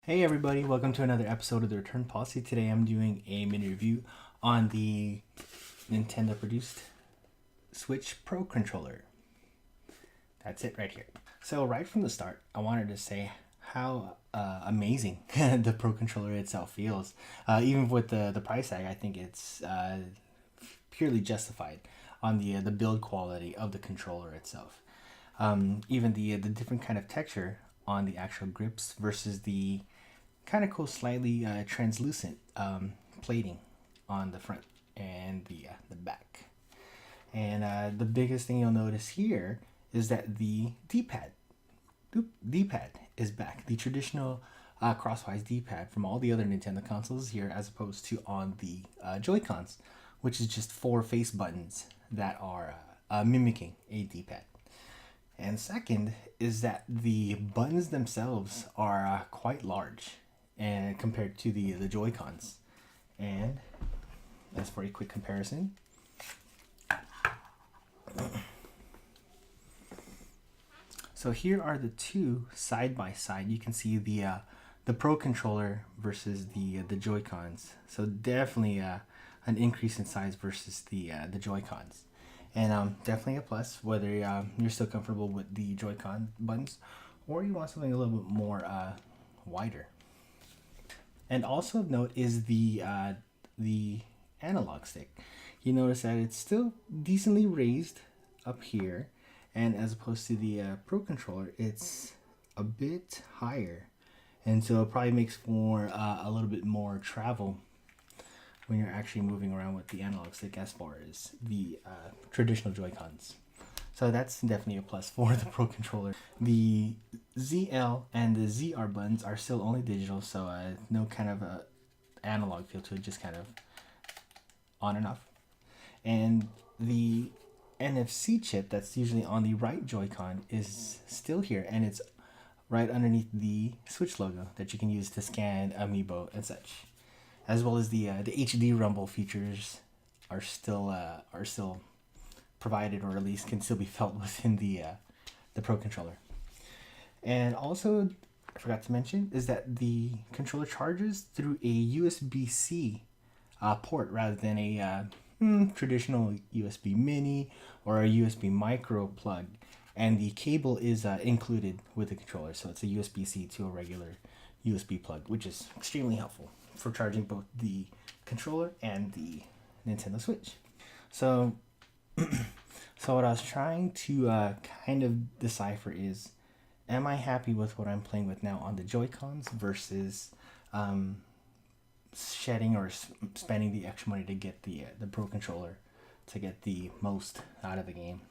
Hey everybody, welcome to another episode of the Return Policy. Today I'm doing a mini review on the Nintendo produced Switch Pro controller. That's it right here. So right from the start, I wanted to say how amazing the Pro controller itself feels. Even with the price tag, I think it's purely justified on the build quality of the controller itself. Even the different kind of texture on the actual grips versus the kind of cool, slightly translucent plating on the front and the back. And the biggest thing you'll notice here is that the D-pad is back. The traditional crosswise D-pad from all the other Nintendo consoles here, as opposed to on the Joy-Cons, which is just 4 face buttons that are mimicking a D-pad. And second is that the buttons themselves are quite large and compared to the Joy-Cons. And as for a quick comparison, so here are the two side by side. You can see the Pro controller versus the Joy-Cons. So definitely an increase in size versus the Joy-Cons. And definitely a plus whether you're still comfortable with the Joy-Con buttons or you want something a little bit more wider. And also of note is the analog stick. You notice that it's still decently raised up here, and as opposed to the Pro controller, it's a bit higher, and so it probably makes for a little bit more travel when you're actually moving around with the analog stick as far as the traditional Joy-Cons. So that's definitely a plus for the Pro controller. The ZL and the ZR buttons are still only digital, so no kind of analog feel to it, just kind of on and off. And the NFC chip that's usually on the right Joy-Con is still here, and it's right underneath the Switch logo that you can use to scan Amiibo and such, as well as the HD rumble features are still provided, or at least can still be felt within the Pro controller. And also, I forgot to mention, is that the controller charges through a USB-C port rather than a traditional USB mini or a USB micro plug. And the cable is included with the controller, so it's a USB-C to a regular USB plug, which is extremely helpful for charging both the controller and the Nintendo Switch. So what I was trying to kind of decipher is, am I happy with what I'm playing with now on the Joy-Cons versus shedding or spending the extra money to get the Pro controller to get the most out of the game?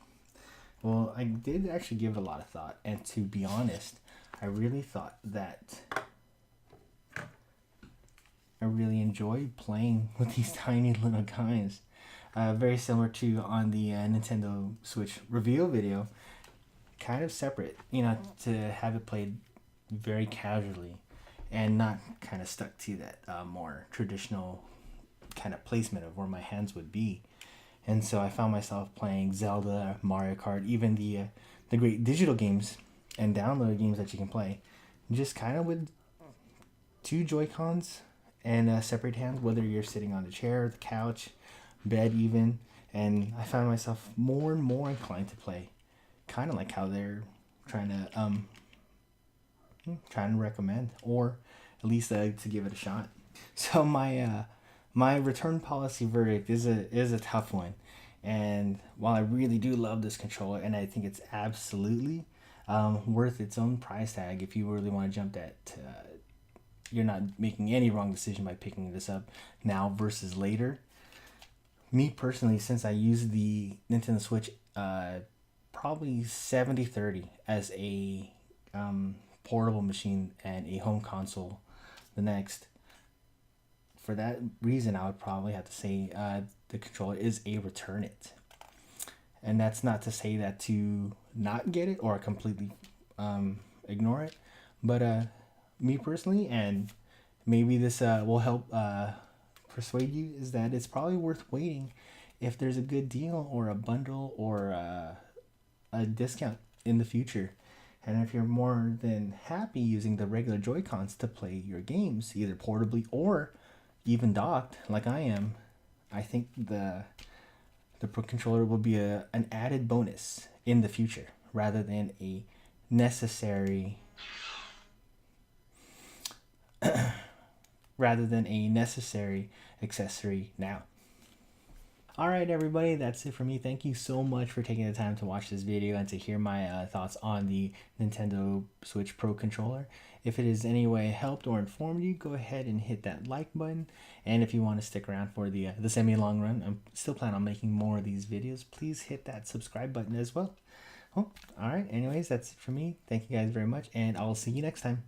Well, I did actually give a lot of thought, and to be honest, I really thought that I really enjoyed playing with these tiny little guys. Very similar to on the Nintendo Switch reveal video, kind of separate, to have it played very casually and not kind of stuck to that more traditional kind of placement of where my hands would be. And so I found myself playing Zelda, Mario Kart, even the great digital games and download games that you can play, just kind of with two Joy-Cons and separate hands, whether you're sitting on the chair, the couch, bed even. And I found myself more and more inclined to play kind of like how they're trying to recommend, or at least to give it a shot. So my return policy verdict is a tough one. And while I really do love this controller, and I think it's absolutely worth its own price tag, if you really want to jump that, you're not making any wrong decision by picking this up now versus later. Me personally, since I use the Nintendo Switch probably 70-30 as a portable machine and a home console the next, for that reason I would probably have to say the controller is a return it. And that's not to say that to not get it or completely ignore it, but me personally, and maybe this will help persuade you, is that it's probably worth waiting if there's a good deal or a bundle or a discount in the future. And if you're more than happy using the regular Joy-Cons to play your games, either portably or even docked, like I am, I think the Pro Controller will be an added bonus in the future rather than a necessary accessory now. Alright everybody, that's it for me. Thank you so much for taking the time to watch this video and to hear my thoughts on the Nintendo Switch Pro Controller. If it has any way helped or informed you, go ahead and hit that like button. And if you want to stick around for the semi-long run, I'm still planning on making more of these videos, please hit that subscribe button as well. Oh, alright, anyways, that's it for me. Thank you guys very much, and I'll see you next time.